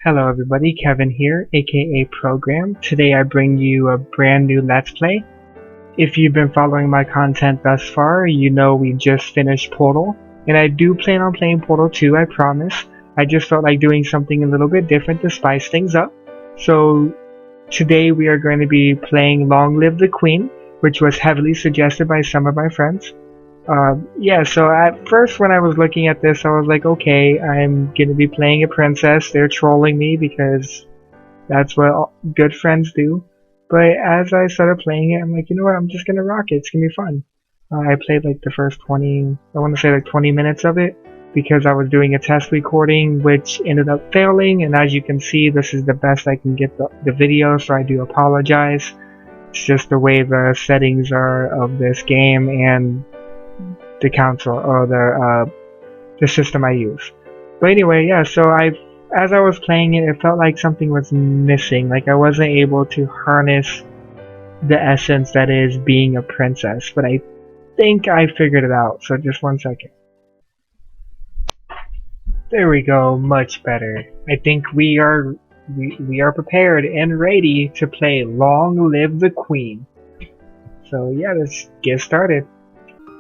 Hello everybody, Kevin here, aka Program. Today I bring you a brand new Let's Play. If you've been following my content thus far, you know we just finished Portal, and I do plan on playing Portal 2, I promise. I just felt like doing something a little bit different to spice things up. So today we are going to be playing Long Live the Queen, which was heavily suggested by some of my friends. So at first when I was looking at this, I was like, okay, I'm gonna be playing a princess. They're trolling me because that's what good friends do. But as I started playing it, I'm like, you know what, I'm just gonna rock it. It's gonna be fun. I played like the first 20, I want to say like 20 minutes of it because I was doing a test recording which ended up failing, and as you can see, this is the best I can get the video, so I do apologize. It's just the way the settings are of this game and the console or the system I use. But anyway, yeah, so as I was playing it, it felt like something was missing. Like I wasn't able to harness the essence that is being a princess. But I think I figured it out. So just one second. There we go, much better. I think we are prepared and ready to play Long Live the Queen. So yeah, let's get started.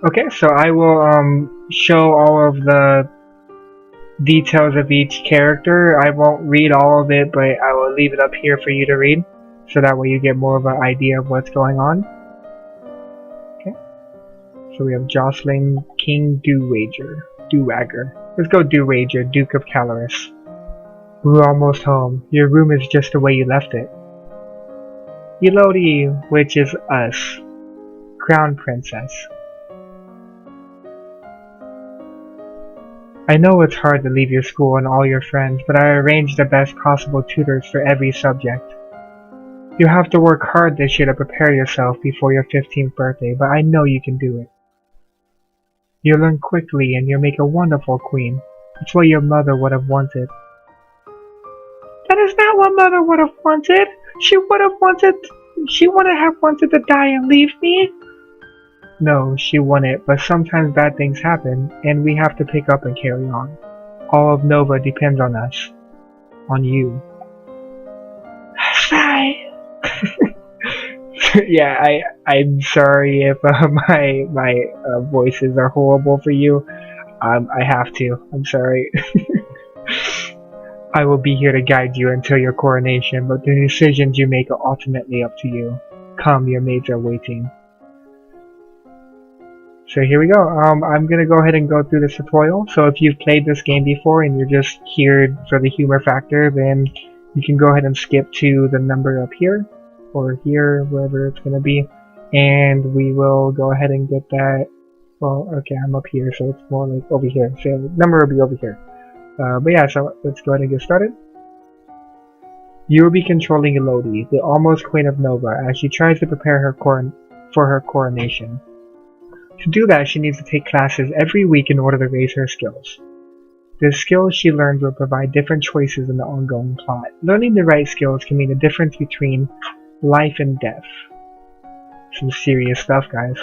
Okay, so I will show all of the details of each character. I won't read all of it, but I will leave it up here for you to read, so that way you get more of an idea of what's going on. Okay, so we have Jocelyn, King Dewagger. Let's go Dewagger, Duke of Caloris. We're almost home. Your room is just the way you left it. Elodie, which is us. Crown Princess. I know it's hard to leave your school and all your friends, but I arranged the best possible tutors for every subject. You have to work hard this year to prepare yourself before your 15th birthday, but I know you can do it. You'll learn quickly and you'll make a wonderful queen. That's what your mother would have wanted. That is not what Mother would have wanted. She wouldn't have wanted to die and leave me. No, she wouldn't, but sometimes bad things happen, and we have to pick up and carry on. All of Nova depends on us. On you. Sigh. Yeah, I'm sorry if my voices are horrible for you. I have to. I'm sorry. I will be here to guide you until your coronation, but the decisions you make are ultimately up to you. Come, your maids are waiting. So here we go. I'm gonna go ahead and go through the tutorial. So if you've played this game before and you're just here for the humor factor, then you can go ahead and skip to the number up here, or here, wherever it's gonna be, and we will go ahead and get that. Well, okay, I'm up here, so it's more like over here. So the number will be over here. But yeah, so let's go ahead and get started. You will be controlling Elodie, the almost Queen of Nova, as she tries to prepare her for her coronation. To do that, she needs to take classes every week in order to raise her skills. The skills she learns will provide different choices in the ongoing plot. Learning the right skills can mean the difference between life and death. Some serious stuff, guys.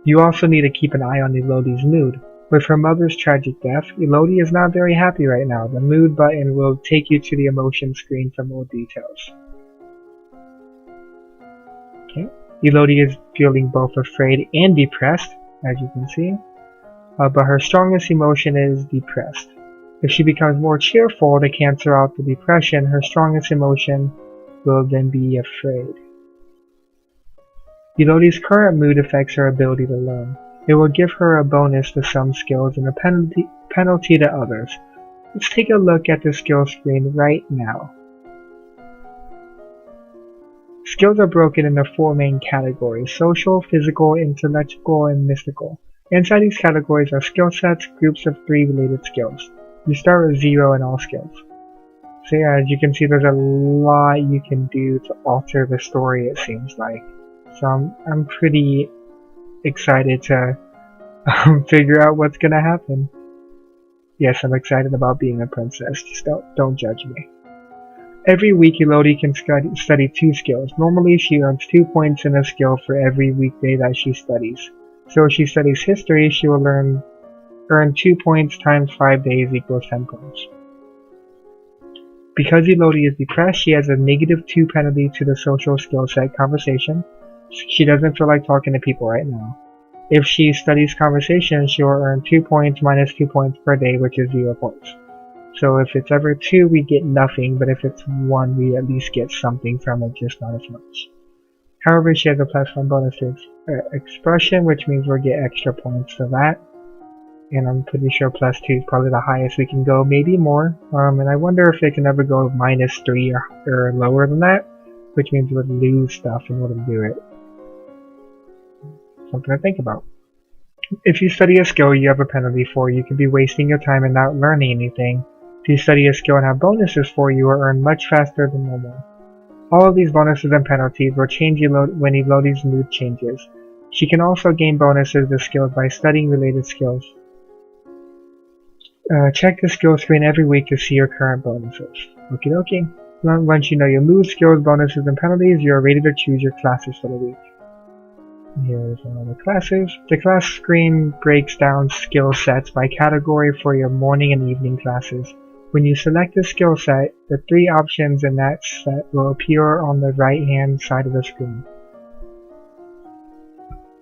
You also need to keep an eye on Elodie's mood. With her mother's tragic death, Elodie is not very happy right now. The mood button will take you to the emotion screen for more details. Okay. Elodie is feeling both afraid and depressed, as you can see, but her strongest emotion is depressed. If she becomes more cheerful to cancel out the depression, her strongest emotion will then be afraid. Elodie's current mood affects her ability to learn. It will give her a bonus to some skills and a penalty to others. Let's take a look at the skill screen right now. Skills are broken into 4 main categories: social, physical, intellectual, and mystical. Inside these categories are skill sets, groups of 3 related skills. You start with 0 in all skills. So yeah, as you can see, there's a lot you can do to alter the story, it seems like. So I'm pretty excited to figure out what's gonna happen. Yes, I'm excited about being a princess, just don't judge me. Every week, Elodie can study 2 skills. Normally, she earns 2 points in a skill for every weekday that she studies. So if she studies history, she will earn 2 points times 5 days equals 10 points. Because Elodie is depressed, she has a -2 penalty to the social skill set conversation. She doesn't feel like talking to people right now. If she studies conversation, she will earn 2 points minus 2 points per day, which is 0 points. So if it's ever 2, we get nothing, but if it's 1, we at least get something from it, just not as much. However, she has a +1 bonus to expression, which means we'll get extra points for that. And I'm pretty sure +2 is probably the highest we can go, maybe more. And I wonder if it can ever go -3 or lower than that, which means we'll lose stuff in order to do it. Something to think about. If you study a skill you have a penalty for, you could be wasting your time and not learning anything. If you study a skill and have bonuses for, you will earn much faster than normal. All of these bonuses and penalties will change when Elodie's mood changes. She can also gain bonuses to skills by studying related skills. Check the skill screen every week to see your current bonuses. Okie dokie. Once you know your mood, skills, bonuses, and penalties, you are ready to choose your classes for the week. Here's all the classes. The class screen breaks down skill sets by category for your morning and evening classes. When you select a skill set, the 3 options in that set will appear on the right-hand side of the screen.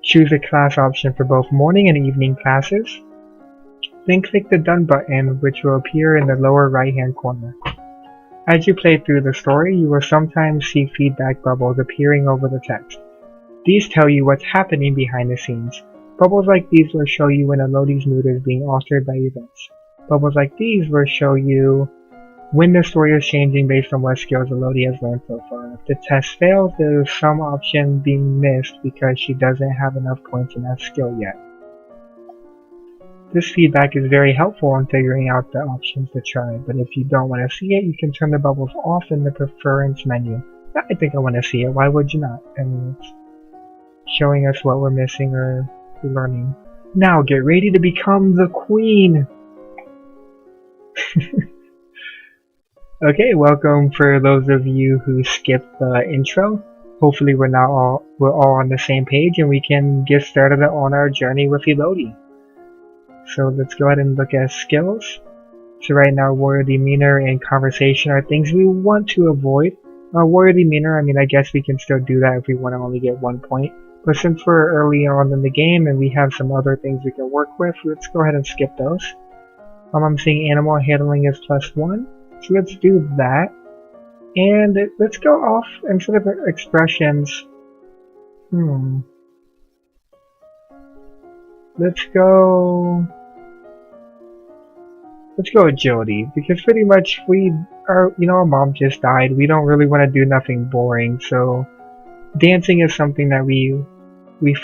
Choose a class option for both morning and evening classes. Then click the Done button, which will appear in the lower right-hand corner. As you play through the story, you will sometimes see feedback bubbles appearing over the text. These tell you what's happening behind the scenes. Bubbles like these will show you when Elodie's mood is being altered by events. Bubbles like these will show you when the story is changing based on what skills Elodie has learned so far. If the test fails, there is some option being missed because she doesn't have enough points in that skill yet. This feedback is very helpful in figuring out the options to try, but if you don't want to see it, you can turn the bubbles off in the preference menu. I think I want to see it, why would you not? I mean, it's showing us what we're missing or learning. Now get ready to become the queen! Okay, welcome for those of you who skipped the intro. Hopefully we're all on the same page and we can get started on our journey with Elodie. So let's go ahead and look at skills. So right now, warrior demeanor and conversation are things we want to avoid. Warrior demeanor, I mean, I guess we can still do that if we want to only get 1 point. But since we're early on in the game and we have some other things we can work with, let's go ahead and skip those. I'm seeing animal handling is +1, so let's do that. And let's go off, instead of expressions, let's go agility, because pretty much our mom just died. We don't really want to do nothing boring, so dancing is something that we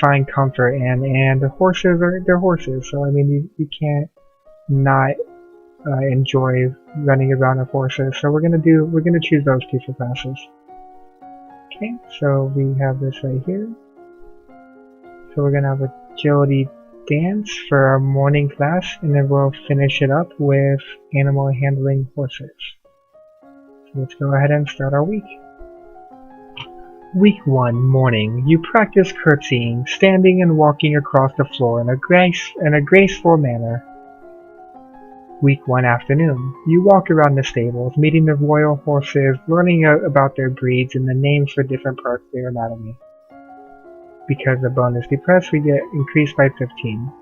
find comfort in, and the horses they're horses, so I mean you can't not enjoy running around with horses. So we're gonna choose those 2 for classes. Okay, so we have this right here. So we're gonna have agility dance for our morning class, and then we'll finish it up with animal handling horses. So let's go ahead and start our week. Week 1, morning. You practice curtsying, standing and walking across the floor in a graceful manner. Week 1, afternoon. You walk around the stables, meeting the royal horses, learning about their breeds and the names for different parts of their anatomy. Because the bonus depressed, we get increased by 15.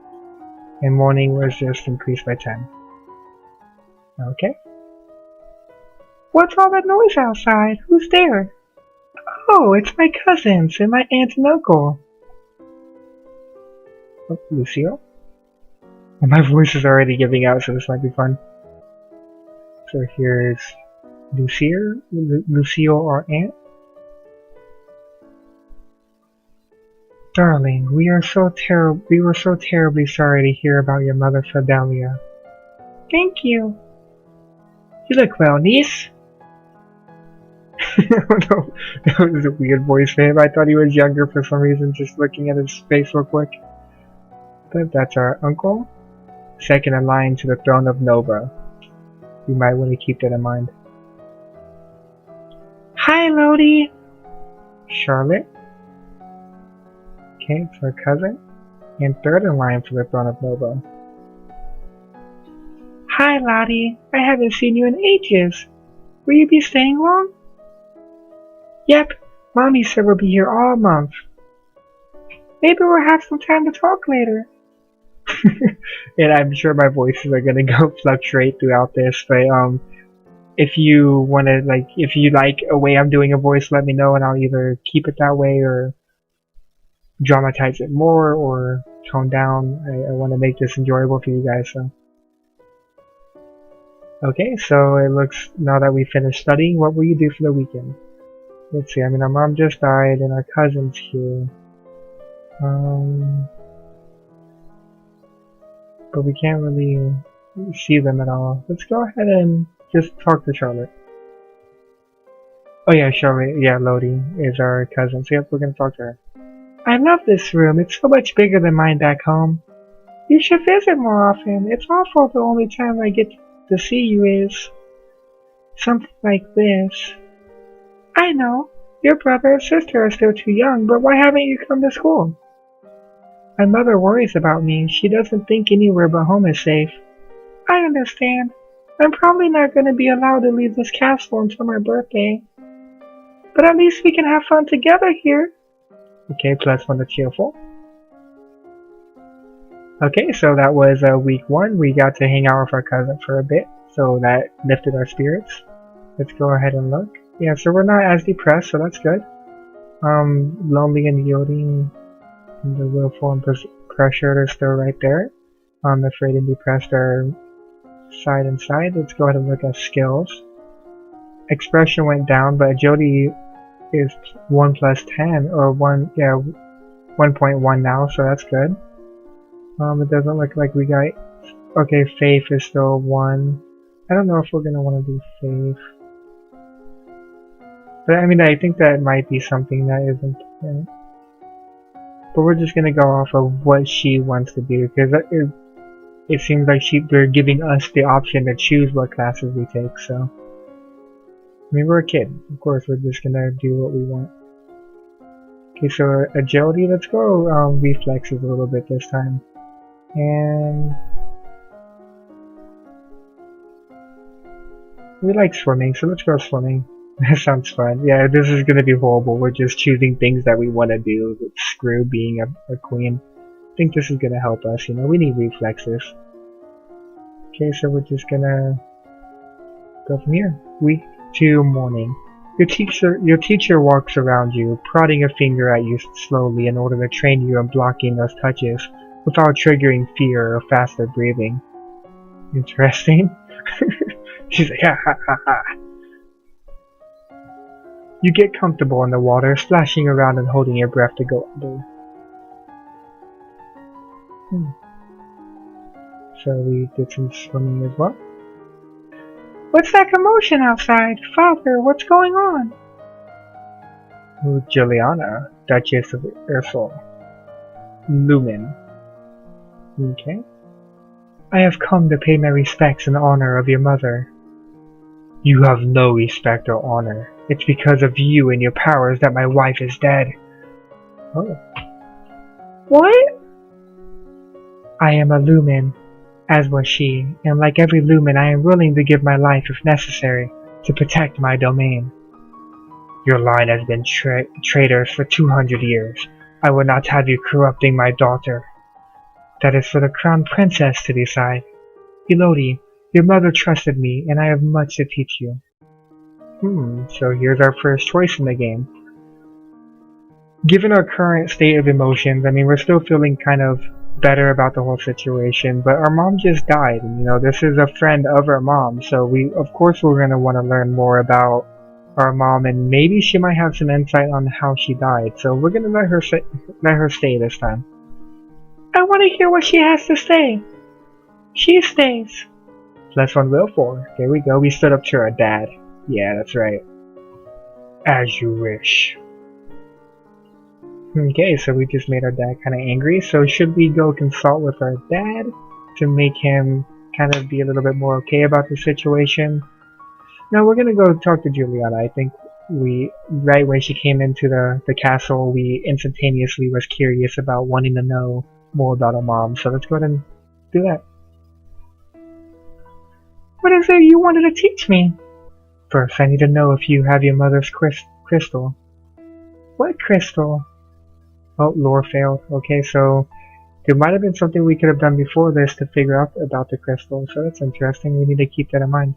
And morning was just increased by 10. Okay. What's all that noise outside? Who's there? Oh, it's my cousins and my aunt and uncle. Oh, Lucille? And my voice is already giving out, so this might be fun. So here's Lucille, our aunt. Darling, we were so terribly sorry to hear about your mother, Fidelia. Thank you. You look well, niece. No, that was a weird voice for him. I thought he was younger for some reason, just looking at his face real quick. But that's our uncle. Second in line to the throne of Nova. You might want to keep that in mind. Hi, Lodi. Charlotte. Okay, it's our cousin. And third in line for the throne of Nova. Hi, Lottie. I haven't seen you in ages. Will you be staying long? Yep, Mommy said we'll be here all month. Maybe we'll have some time to talk later. And I'm sure my voices are gonna go fluctuate throughout this, but if you wanna if you like a way I'm doing a voice, let me know and I'll either keep it that way or dramatize it more or tone down. I want to make this enjoyable for you guys, so. Okay, so it looks, now that we finished studying, what will you do for the weekend? Let's see, I mean, our mom just died and our cousin's here. But we can't really see them at all. Let's go ahead and just talk to Charlotte. Oh yeah, Charlotte, yeah, Lodi is our cousin, so yep, we're gonna talk to her. I love this room, it's so much bigger than mine back home. You should visit more often. It's awful the only time I get to see you is something like this. I know. Your brother and sister are still too young, but why haven't you come to school? My mother worries about me. She doesn't think anywhere but home is safe. I understand. I'm probably not going to be allowed to leave this castle until my birthday. But at least we can have fun together here. Okay, +1 to cheerful. Okay, so that was week 1. We got to hang out with our cousin for a bit, so that lifted our spirits. Let's go ahead and look. Yeah, so we're not as depressed, so that's good. Lonely and yielding, and the willful and pressured are still right there. Afraid and depressed are side and side. Let's go ahead and look at skills. Expression went down, but agility is 1 plus 10, or 1.1 now, so that's good. It doesn't look like we got... Okay, faith is still 1. I don't know if we're gonna want to do faith. But I mean, I think that might be something that is important. But we're just gonna go off of what she wants to do, because it seems like they're giving us the option to choose what classes we take, so... I mean, we're a kid. Of course, we're just gonna do what we want. Okay, so agility, let's go reflexes a little bit this time. And... we like swimming, so let's go swimming. That sounds fun. Yeah, this is gonna be horrible. We're just choosing things that we want to do. Screw being a queen. I think this is gonna help us, you know, we need reflexes. Okay, so we're just gonna go from here. Week 2 morning. Your teacher walks around you, prodding a finger at you slowly in order to train you in blocking those touches without triggering fear or faster breathing. Interesting. She's like, ha ha ha ha. You get comfortable in the water, splashing around and holding your breath to go under. So we did some swimming as well. What's that commotion outside? Father, what's going on? Oh, Juliana, Duchess of Ursel. Lumen. Okay. I have come to pay my respects in honor of your mother. You have no respect or honor. It's because of you and your powers that my wife is dead. Oh. What? I am a Lumen, as was she, and like every Lumen I am willing to give my life if necessary, to protect my domain. Your line has been traitors for 200 years. I will not have you corrupting my daughter. That is for the crown princess to decide. Elodie, your mother trusted me, and I have much to teach you. So here's our first choice in the game. Given our current state of emotions, I mean, we're still feeling kind of better about the whole situation, but our mom just died, and you know, this is a friend of our mom, so of course we're going to want to learn more about our mom, and maybe she might have some insight on how she died, so we're going to let her stay this time. I want to hear what she has to say. She stays. +1 will 4. There we go, we stood up to our dad. Yeah, that's right. As you wish. Okay, so we just made our dad kind of angry, so should we go consult with our dad to make him kind of be a little bit more okay about the situation? No, we're gonna go talk to Juliana. I think right when she came into the castle, we instantaneously was curious about wanting to know more about our mom, so let's go ahead and do that. What is it you wanted to teach me? First, I need to know if you have your mother's crystal. What crystal? Oh, lore failed. Okay, so there might have been something we could have done before this to figure out about the crystal, so that's interesting. We need to keep that in mind.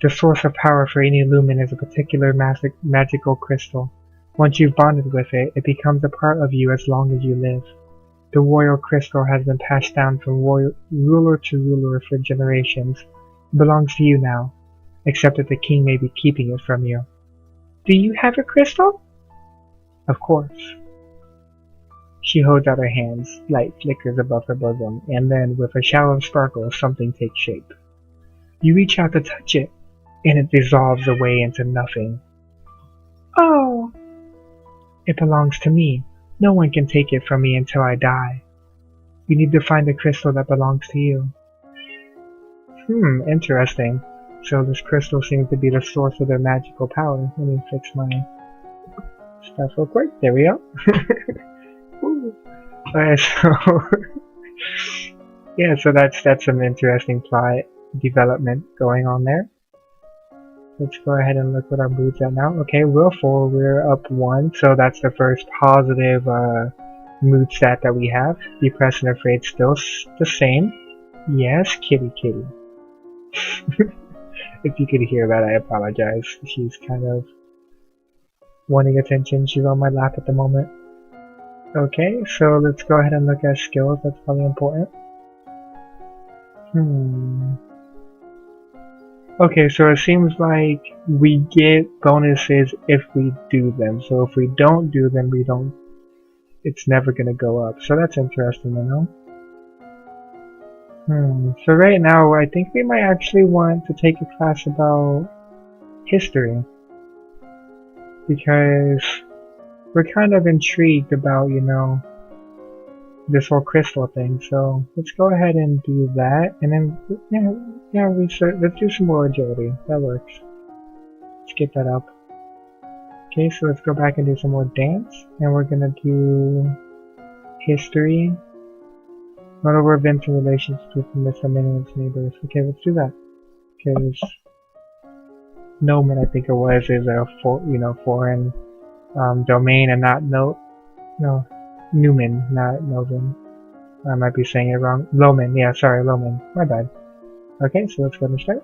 The source of power for any lumen is a particular magical crystal. Once you've bonded with it, it becomes a part of you as long as you live. The royal crystal has been passed down from ruler to ruler for generations. It belongs to you now, except that the king may be keeping it from you. Do you have a crystal? Of course. She holds out her hands, light flickers above her bosom, and then, with a shower of sparkles, something takes shape. You reach out to touch it, and it dissolves away into nothing. Oh! It belongs to me. No one can take it from me until I die. You need to find the crystal that belongs to you. Interesting. So this crystal seems to be the source of their magical power. Let me fix my stuff real quick. There we go. Alright, so yeah, so that's some interesting plot development going on there. Let's go ahead and look what our mood's at now. Okay, willful, we're up 1, so that's the first positive mood stat that we have. Depressed and afraid still the same. Yes, kitty. If you could hear that, I apologize. She's kind of wanting attention. She's on my lap at the moment. Okay, so let's go ahead and look at skills. That's probably important. Okay, so it seems like we get bonuses if we do them. So if we don't do them, it's never gonna go up. So that's interesting to know. So right now, I think we might actually want to take a class about history. Because we're kind of intrigued about, this whole crystal thing. So let's go ahead and do that, and then let's do some more agility. That works. Let's get that up. Okay, so let's go back and do some more dance, and we're gonna do history. Run over events and relationships with miscellaneous neighbors. Okay, let's do that. Because Nomen, I think it was, is a foreign domain, and not Newman, not Novin. I might be saying it wrong. Loman, yeah, sorry, Loman. My bad. Okay, so let's go and start.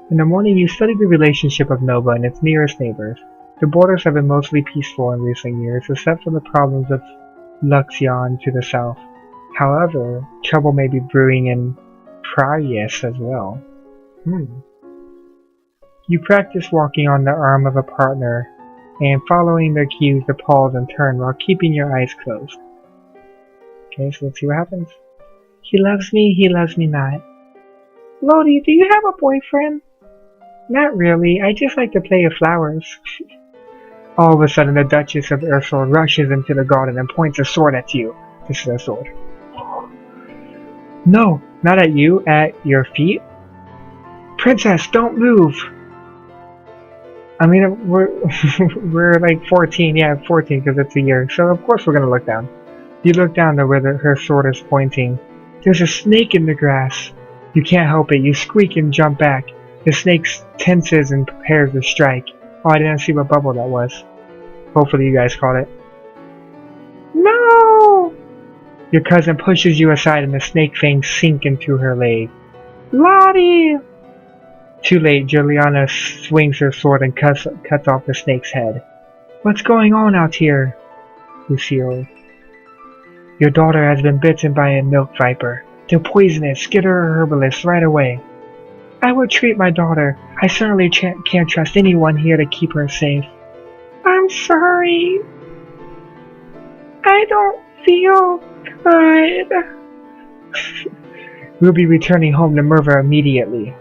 In the morning, you study the relationship of Nova and its nearest neighbors. The borders have been mostly peaceful in recent years, except for the problems of Luxion to the south. However, trouble may be brewing in Prius as well. You practice walking on the arm of a partner and following their cues to pause and turn while keeping your eyes closed. Okay, so let's see what happens. He loves me not. Lodi, do you have a boyfriend? Not really, I just like to play with flowers. All of a sudden, the Duchess of Ursula rushes into the garden and points a sword at you. This is a sword. No, not at you, at your feet. Princess, don't move! I mean, we're like 14, yeah, 14 because it's a year, so of course we're gonna look down. You look down to where her sword is pointing. There's a snake in the grass. You can't help it, you squeak and jump back. The snake tenses and prepares to strike. Oh, I didn't see what bubble that was. Hopefully you guys caught it. No! Your cousin pushes you aside and the snake fangs sink into her leg. Lottie! Too late, Juliana swings her sword and cuts off the snake's head. What's going on out here? Lucille. Your daughter has been bitten by a milk viper. They're poisonous. Get her a herbalist right away. I will treat my daughter. I certainly can't trust anyone here to keep her safe. I'm sorry. I don't feel good. We'll be returning home to Merva immediately.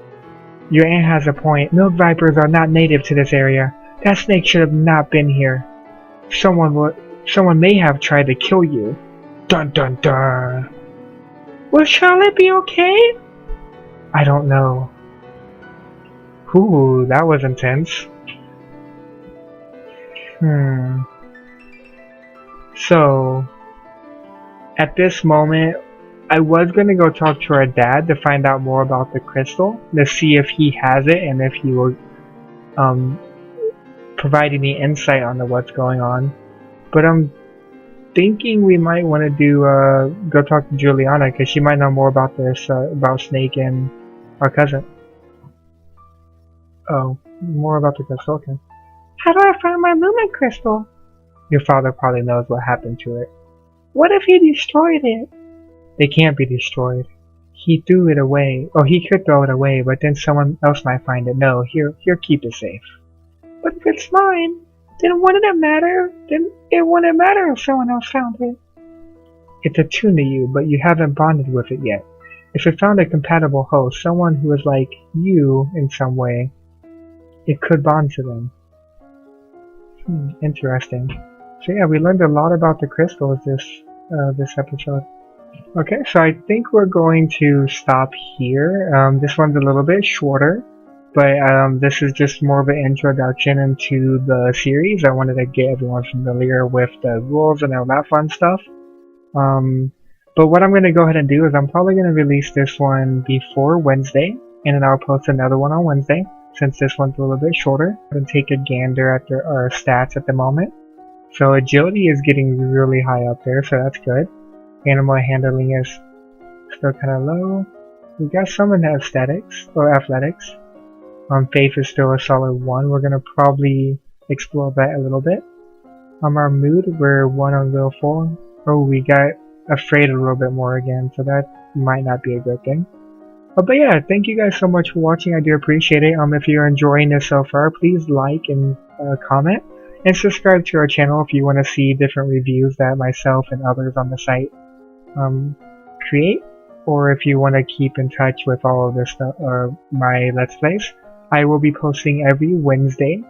Your aunt has a point. Milk vipers are not native to this area. That snake should have not been here. Someone may have tried to kill you. Dun dun dun. Will Charlotte be okay? I don't know. Ooh, that was intense. So, at this moment, I was gonna go talk to our dad to find out more about the crystal, to see if he has it and if he will provide any insight on what's going on. But I'm thinking we might want to do go talk to Juliana because she might know more about this about Snake and our cousin. Oh, more about the crystal. Okay. How do I find my lumen crystal? Your father probably knows what happened to it. What if he destroyed it? It can't be destroyed. He threw it away. Oh, he could throw it away, but then someone else might find it. No, here, keep it safe. But if it's mine, then wouldn't it matter? Then it wouldn't matter if someone else found it. It's attuned to you, but you haven't bonded with it yet. If it found a compatible host, someone who is like you in some way, it could bond to them. Interesting. So yeah, we learned a lot about the crystals this episode. Okay, so I think we're going to stop here. This one's a little bit shorter, but this is just more of an introduction into the series. I wanted to get everyone familiar with the rules and all that fun stuff. But what I'm going to go ahead and do is I'm probably going to release this one before Wednesday, and then I'll post another one on Wednesday, since this one's a little bit shorter. And take a gander at our stats at the moment. So agility is getting really high up there, so that's good. Animal handling is still kind of low. We got some in aesthetics or athletics. Faith is still a solid 1. We're gonna probably explore that a little bit. Our mood, we're 1 on will 4. Oh, we got afraid a little bit more again, so that might not be a good thing. But yeah, thank you guys so much for watching. I do appreciate it. If you're enjoying this so far, please like and comment. And subscribe to our channel if you want to see different reviews that myself and others on the site create, or if you want to keep in touch with all of this stuff, my Let's Plays. I will be posting every Wednesday.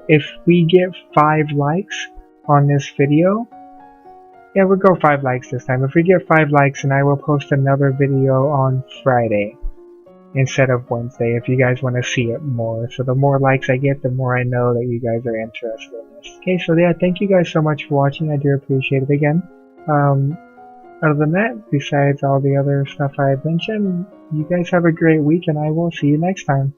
If we get 5 likes on this video, yeah, we'll go 5 likes this time. If we get 5 likes, then I will post another video on Friday instead of Wednesday, if you guys want to see it more. So the more likes I get, the more I know that you guys are interested in this. Okay, so yeah, thank you guys so much for watching. I do appreciate it again. Other than that, besides all the other stuff I had mentioned, you guys have a great week, and I will see you next time.